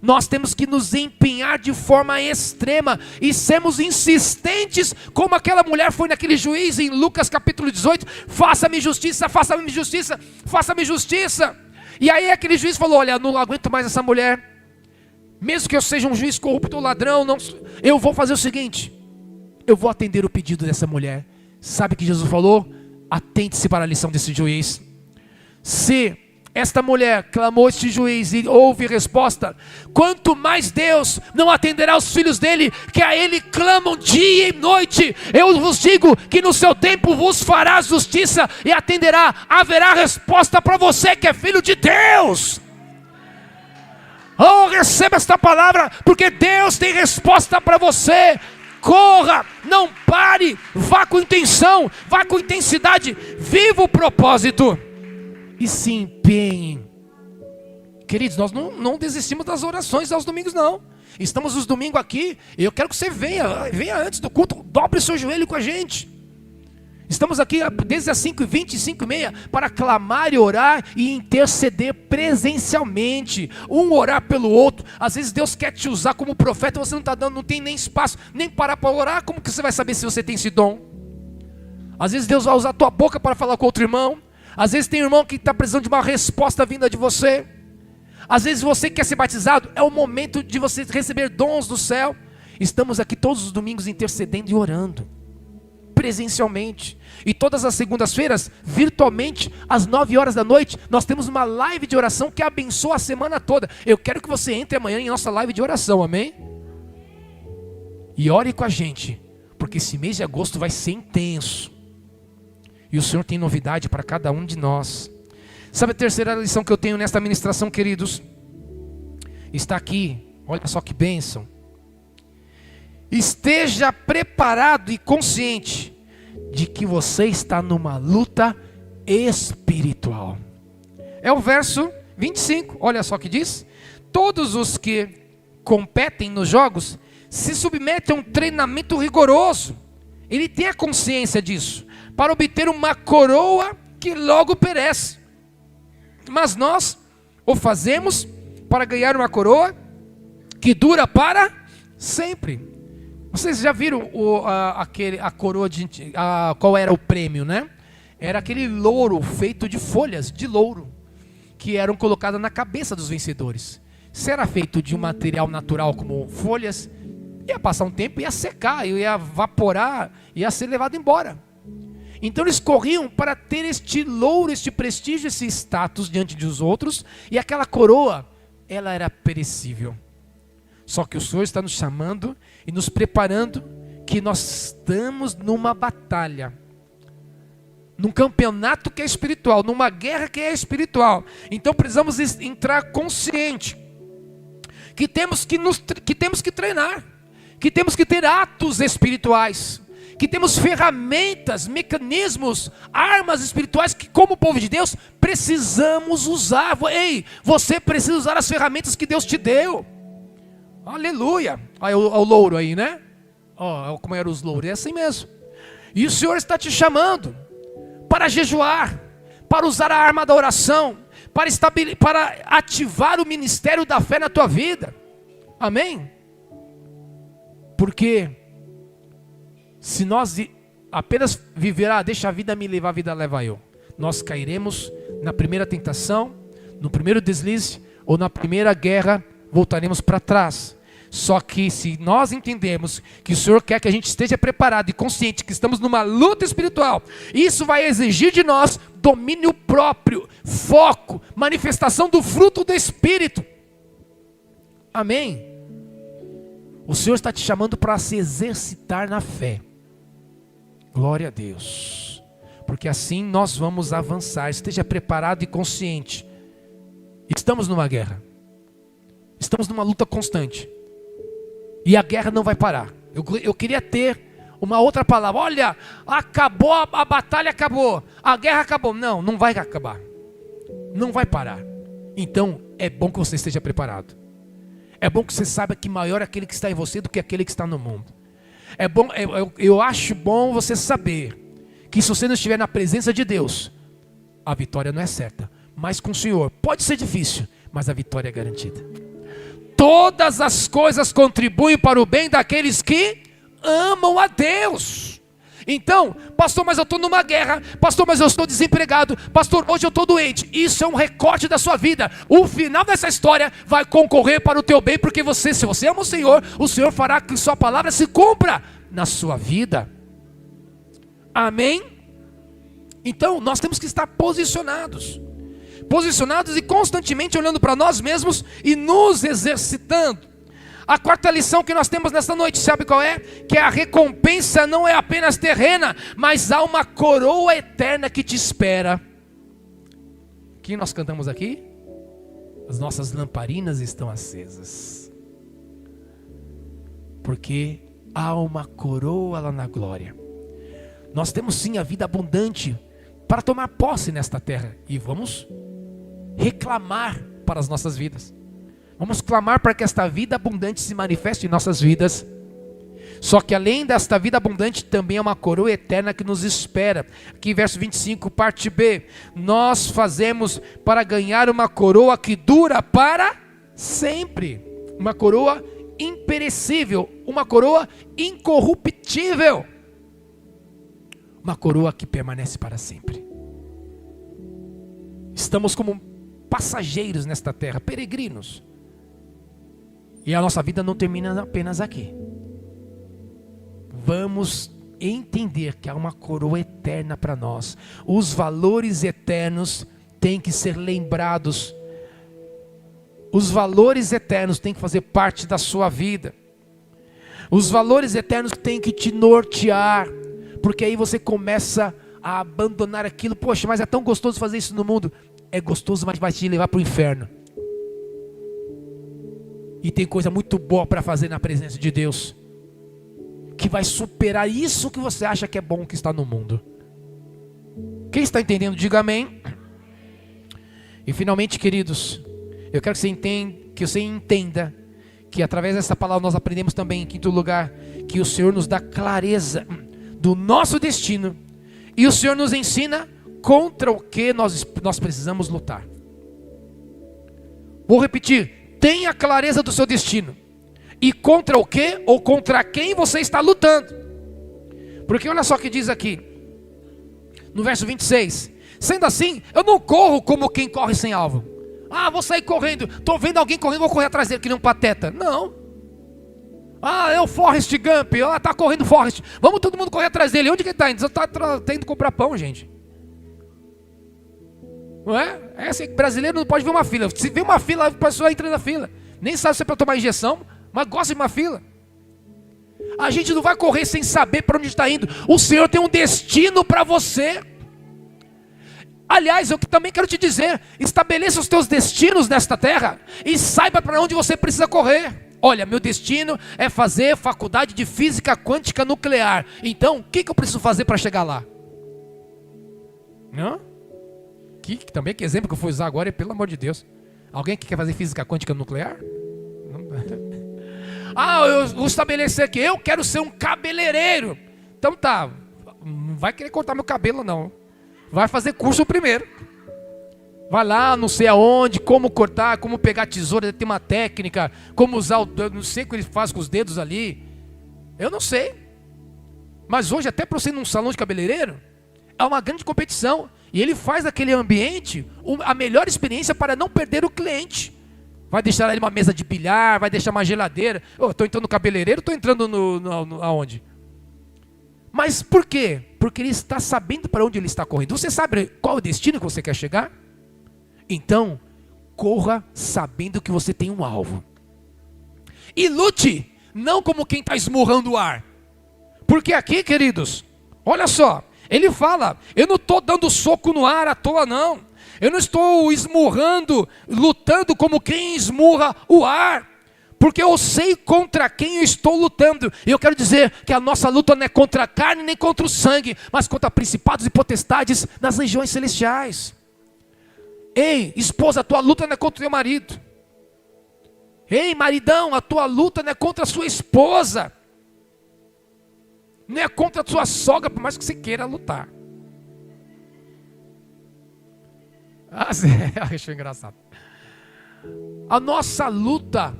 nós temos que nos empenhar de forma extrema e sermos insistentes, como aquela mulher foi naquele juiz em Lucas capítulo 18, faça-me justiça, faça-me justiça, faça-me justiça. E aí aquele juiz falou, olha, não aguento mais essa mulher, mesmo que eu seja um juiz corrupto ou ladrão, eu vou fazer o seguinte, eu vou atender o pedido dessa mulher. Sabe o que Jesus falou? Atente-se para a lição desse juiz. Se esta mulher clamou este juiz e houve resposta, quanto mais Deus não atenderá os filhos dele, que a ele clamam dia e noite. Eu vos digo que no seu tempo vos fará justiça e atenderá, haverá resposta para você que é filho de Deus. Oh, receba esta palavra, porque Deus tem resposta para você. Corra, não pare, vá com intenção, vá com intensidade, viva o propósito e se empenhem. Queridos, nós não desistimos das orações aos domingos não. Estamos os domingos aqui, eu quero que você venha antes do culto, dobre o seu joelho com a gente. Estamos aqui desde as 5h20, 5h30 para clamar e orar e interceder presencialmente, um orar pelo outro. Às vezes Deus quer te usar como profeta, você não está dando, não tem nem espaço, nem parar para orar. Como que você vai saber se você tem esse dom? Às vezes Deus vai usar a tua boca para falar com outro irmão. Às vezes tem um irmão que está precisando de uma resposta vinda de você. Às vezes você quer ser batizado, é o momento de você receber dons do céu. Estamos aqui todos os domingos intercedendo e orando presencialmente, e todas as segundas-feiras, virtualmente, às 9h da noite, nós temos uma live de oração que abençoa a semana toda. Eu quero que você entre amanhã em nossa live de oração, amém? E ore com a gente, porque esse mês de agosto vai ser intenso, e o Senhor tem novidade para cada um de nós. Sabe a terceira lição que eu tenho nesta ministração, queridos? Está aqui, olha só que bênção. Esteja preparado e consciente de que você está numa luta espiritual. É o verso 25, olha só que diz: todos os que competem nos jogos se submetem a um treinamento rigoroso. Ele tem a consciência disso, para obter uma coroa que logo perece. Mas nós o fazemos para ganhar uma coroa que dura para sempre. Vocês já viram a coroa qual era o prêmio, né? Era aquele louro feito de folhas de louro, que eram colocadas na cabeça dos vencedores. Se era feito de um material natural como folhas, ia passar um tempo, ia secar, ia evaporar, ia ser levado embora. Então eles corriam para ter este louro, este prestígio, esse status diante dos outros, e aquela coroa, ela era perecível. Só que o Senhor está nos chamando e nos preparando, que nós estamos numa batalha, num campeonato que é espiritual, numa guerra que é espiritual. Então precisamos entrar consciente que temos que treinar, que temos que ter atos espirituais, que temos ferramentas, mecanismos, armas espirituais que, como povo de Deus, precisamos usar. Ei, você precisa usar as ferramentas que Deus te deu. Aleluia. Olha o louro aí, né? Ó, como eram os louros, é assim mesmo. E o Senhor está te chamando para jejuar, para usar a arma da oração, para ativar o ministério da fé na tua vida. Amém? Porque se nós apenas viver, deixa a vida me levar, a vida leva eu, nós cairemos na primeira tentação, no primeiro deslize, ou na primeira guerra, voltaremos para trás. Só que se nós entendermos que o Senhor quer que a gente esteja preparado e consciente que estamos numa luta espiritual, isso vai exigir de nós domínio próprio, foco, manifestação do fruto do Espírito. Amém? O Senhor está te chamando para se exercitar na fé. Glória a Deus. Porque assim nós vamos avançar. Esteja preparado e consciente. Estamos numa guerra. Estamos numa luta constante. E a guerra não vai parar. Eu queria ter uma outra palavra. Olha, acabou, a batalha acabou, a guerra acabou. Não, não vai acabar. Não vai parar. Então, é bom que você esteja preparado. É bom que você saiba que maior é aquele que está em você do que aquele que está no mundo. É bom, eu acho bom você saber que se você não estiver na presença de Deus, a vitória não é certa. Mas com o Senhor, pode ser difícil, mas a vitória é garantida. Todas as coisas contribuem para o bem daqueles que amam a Deus. Então, pastor, mas eu estou numa guerra. Pastor, mas eu estou desempregado. Pastor, hoje eu estou doente. Isso é um recorte da sua vida. O final dessa história vai concorrer para o teu bem, porque se você ama o Senhor fará que sua palavra se cumpra na sua vida. Amém? Então, nós temos que estar posicionados e constantemente olhando para nós mesmos e nos exercitando. A quarta lição que nós temos nesta noite, sabe qual é? Que a recompensa não é apenas terrena, mas há uma coroa eterna que te espera. O que nós cantamos aqui? As nossas lamparinas estão acesas, porque há uma coroa lá na glória. Nós temos sim a vida abundante para tomar posse nesta terra, e vamos reclamar para as nossas vidas. Vamos clamar para que esta vida abundante se manifeste em nossas vidas. Só que além desta vida abundante, também é uma coroa eterna que nos espera. Aqui verso 25, parte B. Nós fazemos para ganhar uma coroa que dura para sempre. Uma coroa imperecível, uma coroa incorruptível. Uma coroa que permanece para sempre. Estamos como passageiros nesta terra, peregrinos. E a nossa vida não termina apenas aqui. Vamos entender que há uma coroa eterna para nós. Os valores eternos têm que ser lembrados. Os valores eternos têm que fazer parte da sua vida. Os valores eternos têm que te nortear. Porque aí você começa a abandonar aquilo. Poxa, mas é tão gostoso fazer isso no mundo. É gostoso, mas vai te levar para o inferno. E tem coisa muito boa para fazer na presença de Deus, que vai superar isso que você acha que é bom que está no mundo. Quem está entendendo, diga amém. E finalmente, queridos, eu quero que você entenda que através dessa palavra nós aprendemos também, em quinto lugar, que o Senhor nos dá clareza do nosso destino, e o Senhor nos ensina contra o que nós precisamos lutar. Vou repetir. Tenha clareza do seu destino. E contra o que ou contra quem você está lutando. Porque olha só o que diz aqui, no verso 26. Sendo assim, eu não corro como quem corre sem alvo. Ah, vou sair correndo. Estou vendo alguém correndo, vou correr atrás dele que nem um pateta. Não. Ah, é o Forrest Gump. Ah, está correndo Forrest. Vamos todo mundo correr atrás dele. Onde que ele está indo? Você está indo comprar pão, gente. Não é? É assim, brasileiro não pode ver uma fila. Se vê uma fila, a pessoa entra na fila. Nem sabe se é para tomar injeção, mas gosta de uma fila. A gente não vai correr sem saber para onde está indo. O Senhor tem um destino para você. Aliás, eu também quero te dizer, estabeleça os teus destinos nesta terra e saiba para onde você precisa correr. Olha, meu destino é fazer faculdade de física quântica nuclear. Então, o que eu preciso fazer para chegar lá? Não? Que exemplo que eu fui usar agora, pelo amor de Deus. Alguém que quer fazer física quântica nuclear? Ah, eu vou estabelecer aqui, eu quero ser um cabeleireiro. Então tá, não vai querer cortar meu cabelo não. Vai fazer curso primeiro. Vai lá, não sei aonde, como cortar, como pegar tesoura, tem uma técnica, como usar o dedo, não sei o que ele faz com os dedos ali. Eu não sei. Mas hoje, até para você ir num salão de cabeleireiro, é uma grande competição. E ele faz daquele ambiente a melhor experiência para não perder o cliente. Vai deixar ali uma mesa de bilhar, vai deixar uma geladeira. Estou entrando no cabeleireiro, estou entrando aonde? Mas por quê? Porque ele está sabendo para onde ele está correndo. Você sabe qual é o destino que você quer chegar? Então, corra sabendo que você tem um alvo. E lute, não como quem está esmurrando o ar. Porque aqui, queridos, olha só. Ele fala, eu não estou dando soco no ar à toa não. Eu não estou esmurrando, lutando como quem esmurra o ar. Porque eu sei contra quem eu estou lutando. E eu quero dizer que a nossa luta não é contra a carne nem contra o sangue, mas contra principados e potestades nas regiões celestiais. Ei, esposa, a tua luta não é contra o teu marido. Ei, maridão, a tua luta não é contra a sua esposa. Não é contra a sua sogra, por mais que você queira lutar. Achei engraçado. A nossa luta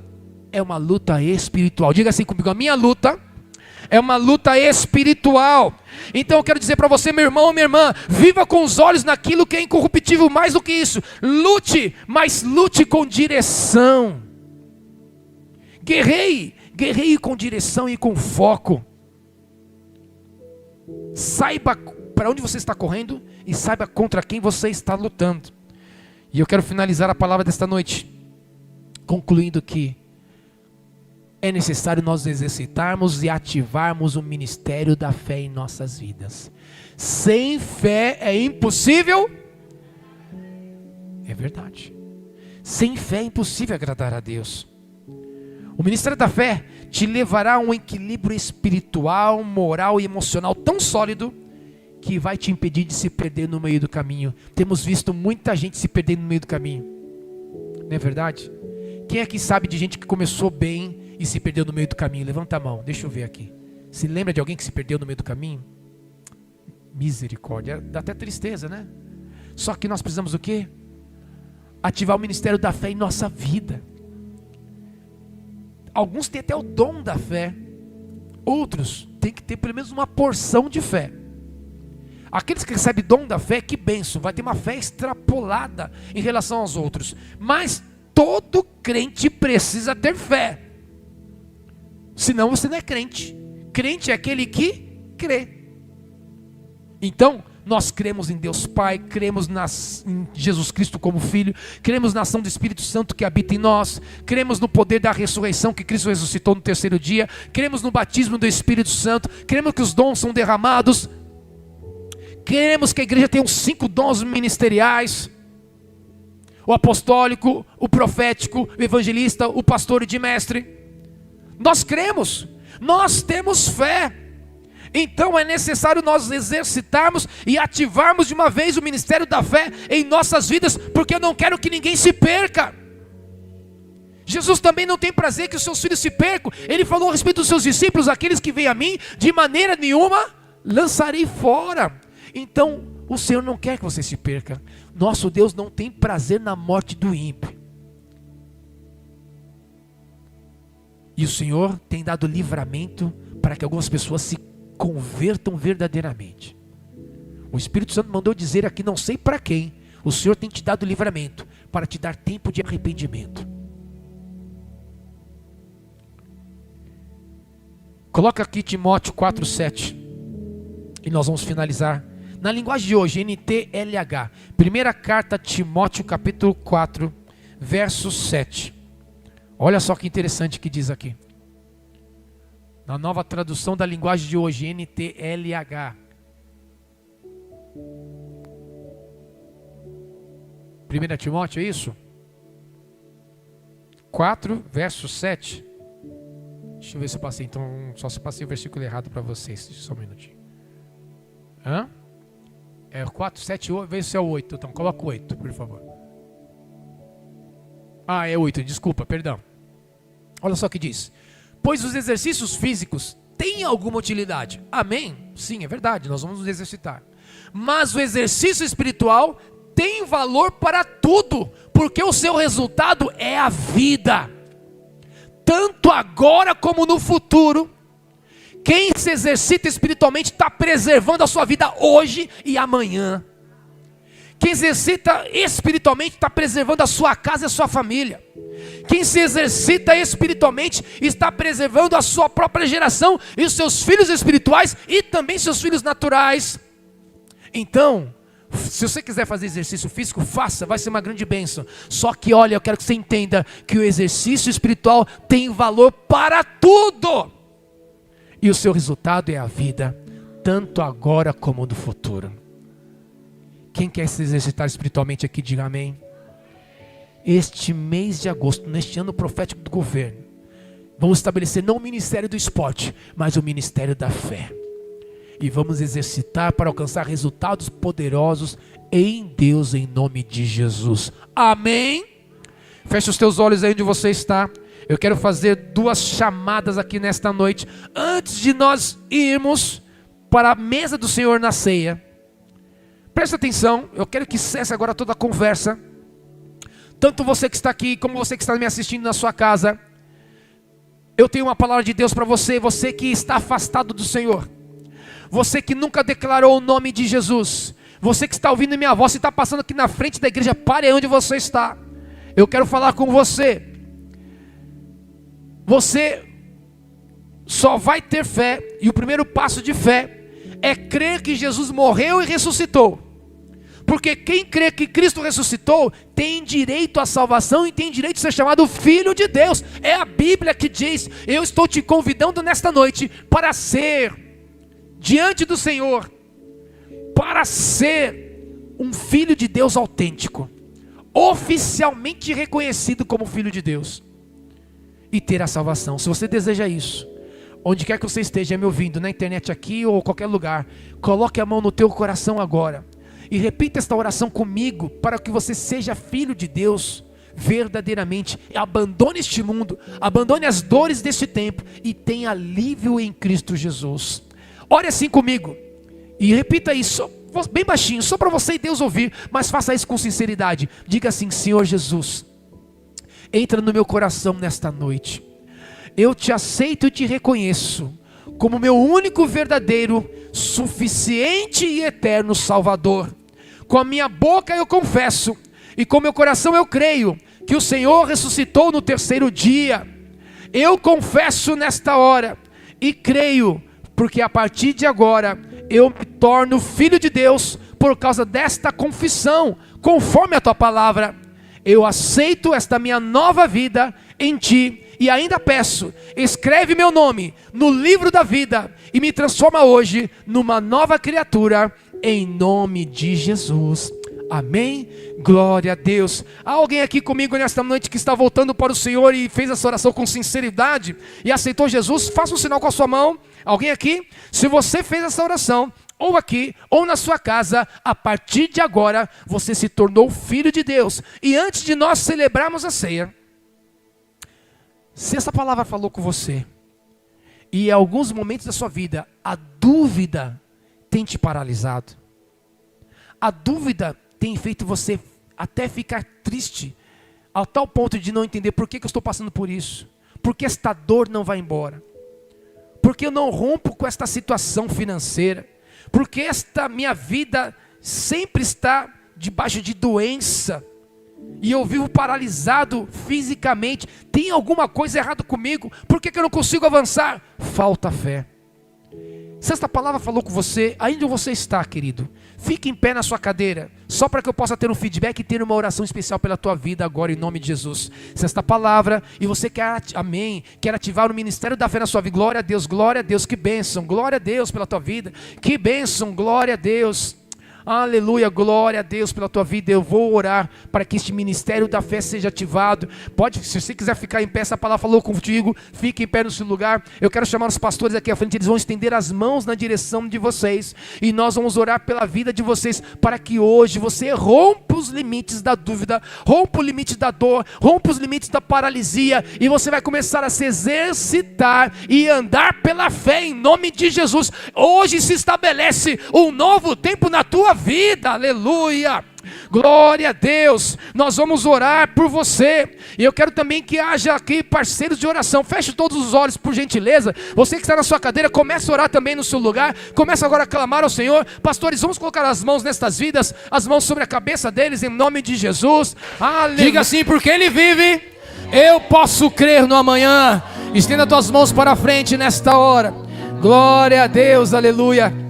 é uma luta espiritual. Diga assim comigo, a minha luta é uma luta espiritual. Então eu quero dizer para você, meu irmão, minha irmã, viva com os olhos naquilo que é incorruptível. Mais do que isso, lute, mas lute com direção. Guerreie com direção e com foco. Saiba para onde você está correndo e saiba contra quem você está lutando. E eu quero finalizar a palavra desta noite concluindo que é necessário nós exercitarmos e ativarmos o ministério da fé em nossas vidas. Sem fé é impossível. É verdade. Sem fé é impossível agradar a Deus. O ministério da fé te levará a um equilíbrio espiritual, moral e emocional tão sólido que vai te impedir de se perder no meio do caminho. Temos visto muita gente se perder no meio do caminho. Não é verdade? Quem aqui sabe de gente que começou bem e se perdeu no meio do caminho? Levanta a mão, deixa eu ver aqui. Se lembra de alguém que se perdeu no meio do caminho? Misericórdia, dá até tristeza, né? Só que nós precisamos o quê? Ativar o ministério da fé em nossa vida. Alguns têm até o dom da fé. Outros têm que ter pelo menos uma porção de fé. Aqueles que recebem dom da fé, que bênção, vai ter uma fé extrapolada em relação aos outros. Mas todo crente precisa ter fé. Senão você não é crente. Crente é aquele que crê. Então, nós cremos em Deus Pai, cremos em Jesus Cristo como Filho, cremos na ação do Espírito Santo que habita em nós, cremos no poder da ressurreição que Cristo ressuscitou no terceiro dia, cremos no batismo do Espírito Santo, cremos que os dons são derramados, cremos que a igreja tem os 5 dons ministeriais, o apostólico, o profético, o evangelista, o pastor e de mestre. Nós cremos, nós temos fé. Então é necessário nós exercitarmos e ativarmos de uma vez o ministério da fé em nossas vidas, porque eu não quero que ninguém se perca. Jesus também não tem prazer que os seus filhos se percam. Ele falou a respeito dos seus discípulos: aqueles que vêm a mim, de maneira nenhuma lançarei fora. Então o Senhor não quer que você se perca. Nosso Deus não tem prazer na morte do ímpio. E o Senhor tem dado livramento para que algumas pessoas se convertam verdadeiramente. O Espírito Santo mandou dizer aqui, não sei para quem, o Senhor tem te dado livramento para te dar tempo de arrependimento. Coloca aqui Timóteo 4:7 e nós vamos finalizar na linguagem de hoje, NTLH. Primeira carta a Timóteo capítulo 4, verso 7. Olha só que interessante que diz aqui. Na nova tradução da linguagem de hoje, NTLH. 1 Timóteo, é isso? 4, verso 7. Deixa eu ver se eu passei, então, só se eu passei o versículo errado para vocês. Só um minutinho. Hã? É 4, 7, 8, vê se é o 8. Então, coloca o 8, por favor. Ah, é 8, desculpa, perdão. Olha só o que diz. Pois os exercícios físicos têm alguma utilidade. Amém? Sim, é verdade, nós vamos nos exercitar. Mas o exercício espiritual tem valor para tudo, porque o seu resultado é a vida. Tanto agora como no futuro. Quem se exercita espiritualmente está preservando a sua vida hoje e amanhã. Quem se exercita espiritualmente está preservando a sua casa e a sua família. Quem se exercita espiritualmente está preservando a sua própria geração e os seus filhos espirituais e também seus filhos naturais. Então, se você quiser fazer exercício físico, faça, vai ser uma grande bênção. Só que olha, eu quero que você entenda que o exercício espiritual tem valor para tudo. E o seu resultado é a vida, tanto agora como no futuro. Quem quer se exercitar espiritualmente aqui, diga amém. Este mês de agosto, neste ano profético do governo, Vamos estabelecer não o ministério do esporte, mas o ministério da fé. E vamos exercitar para alcançar resultados poderosos em Deus, em nome de Jesus. Amém? Feche os teus olhos aí onde você está. Eu quero fazer 2 chamadas aqui nesta noite, antes de nós irmos para a mesa do Senhor na ceia. Presta atenção, eu quero que cesse agora toda a conversa. Tanto você que está aqui, como você que está me assistindo na sua casa. Eu tenho uma palavra de Deus para você, você que está afastado do Senhor. Você que nunca declarou o nome de Jesus. Você que está ouvindo minha voz e está passando aqui na frente da igreja, pare aí onde você está. Eu quero falar com você. Você só vai ter fé, e o primeiro passo de fé é crer que Jesus morreu e ressuscitou. Porque quem crê que Cristo ressuscitou tem direito à salvação e tem direito a ser chamado filho de Deus. É a Bíblia que diz: eu estou te convidando nesta noite para ser diante do Senhor, para ser um filho de Deus autêntico, oficialmente reconhecido como filho de Deus, e ter a salvação. Se você deseja isso, onde quer que você esteja me ouvindo, na internet aqui ou qualquer lugar, coloque a mão no teu coração agora e repita esta oração comigo, para que você seja filho de Deus verdadeiramente. Abandone este mundo, abandone as dores deste tempo e tenha alívio em Cristo Jesus. Ore assim comigo e repita isso bem baixinho, só para você e Deus ouvir, mas faça isso com sinceridade. Diga assim: Senhor Jesus, entra no meu coração nesta noite. Eu te aceito e te reconheço como meu único, verdadeiro, suficiente e eterno Salvador. Com a minha boca eu confesso e com meu coração eu creio que o Senhor ressuscitou no 3º dia. Eu confesso nesta hora e creio, porque a partir de agora eu me torno filho de Deus por causa desta confissão, conforme a tua palavra. Eu aceito esta minha nova vida em ti e ainda peço: escreve meu nome no livro da vida e me transforma hoje numa nova criatura, em nome de Jesus. Amém? Glória a Deus. Há alguém aqui comigo nesta noite que está voltando para o Senhor e fez essa oração com sinceridade e aceitou Jesus? Faça um sinal com a sua mão. Alguém aqui? Se você fez essa oração, ou aqui, ou na sua casa, a partir de agora, você se tornou filho de Deus. E antes de nós celebrarmos a ceia, se essa palavra falou com você, e em alguns momentos da sua vida, a dúvida tem te paralisado, a dúvida tem feito você até ficar triste, a tal ponto de não entender por que eu estou passando por isso, porque esta dor não vai embora, porque eu não rompo com esta situação financeira, porque esta minha vida sempre está debaixo de doença, e eu vivo paralisado fisicamente. Tem alguma coisa errada comigo? Por que eu não consigo avançar? Falta fé. Se esta palavra falou com você, ainda você está, querido, fique em pé na sua cadeira, só para que eu possa ter um feedback e ter uma oração especial pela tua vida agora, em nome de Jesus. Se esta palavra, e você quer, amém, quer ativar o ministério da fé na sua vida, glória a Deus, que bênção, glória a Deus pela tua vida, que bênção, glória a Deus. Aleluia, glória a Deus pela tua vida. Eu vou orar para que este ministério da fé seja ativado. Pode, se você quiser ficar em pé, essa palavra falou contigo, fique em pé no seu lugar. Eu quero chamar os pastores aqui à frente, eles vão estender as mãos na direção de vocês, e nós vamos orar pela vida de vocês, para que hoje você rompa os limites da dúvida, rompa o limite da dor, rompa os limites da paralisia, e você vai começar a se exercitar e andar pela fé em nome de Jesus. Hoje se estabelece um novo tempo na tua vida, aleluia, glória a Deus. Nós vamos orar por você, e eu quero também que haja aqui parceiros de oração. Feche todos os olhos, por gentileza. Você que está na sua cadeira, comece a orar também no seu lugar, comece agora a clamar ao Senhor. Pastores, vamos colocar as mãos nestas vidas, as mãos sobre a cabeça deles, em nome de Jesus. Aleluia. Diga assim: porque Ele vive, eu posso crer no amanhã. Estenda tuas mãos para a frente nesta hora, glória a Deus, aleluia.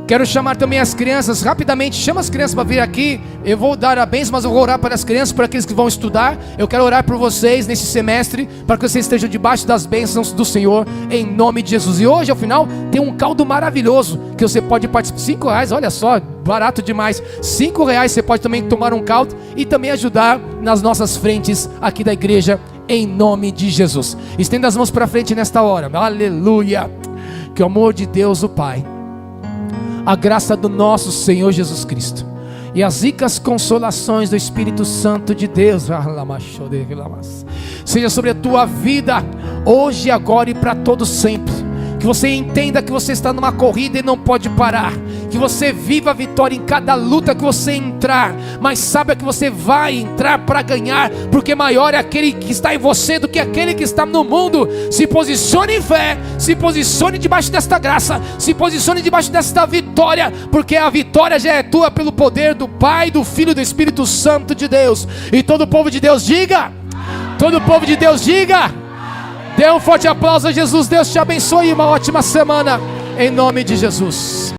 Quero chamar também as crianças, rapidamente, chama as crianças para vir aqui. Eu vou dar a bênção, mas eu vou orar para as crianças, para aqueles que vão estudar. Eu quero orar por vocês nesse semestre, para que vocês estejam debaixo das bênçãos do Senhor, em nome de Jesus. E hoje, ao final, tem um caldo maravilhoso, que você pode participar, R$5, olha só, barato demais. R$5 você pode também tomar um caldo, e também ajudar nas nossas frentes aqui da igreja, em nome de Jesus. Estenda as mãos para frente nesta hora. Aleluia. Que o amor de Deus o Pai, a graça do nosso Senhor Jesus Cristo e as ricas consolações do Espírito Santo de Deus seja sobre a tua vida hoje, agora e para todo sempre. Que você entenda que você está numa corrida e não pode parar. Que você viva a vitória em cada luta que você entrar, mas saiba que você vai entrar para ganhar, porque maior é aquele que está em você do que aquele que está no mundo. Se posicione em fé, se posicione debaixo desta graça, se posicione debaixo desta vitória, porque a vitória já é tua pelo poder do Pai, do Filho e do Espírito Santo de Deus. E todo o povo de Deus diga, todo o povo de Deus diga. Dê um forte aplauso a Jesus. Deus te abençoe e uma ótima semana, em nome de Jesus.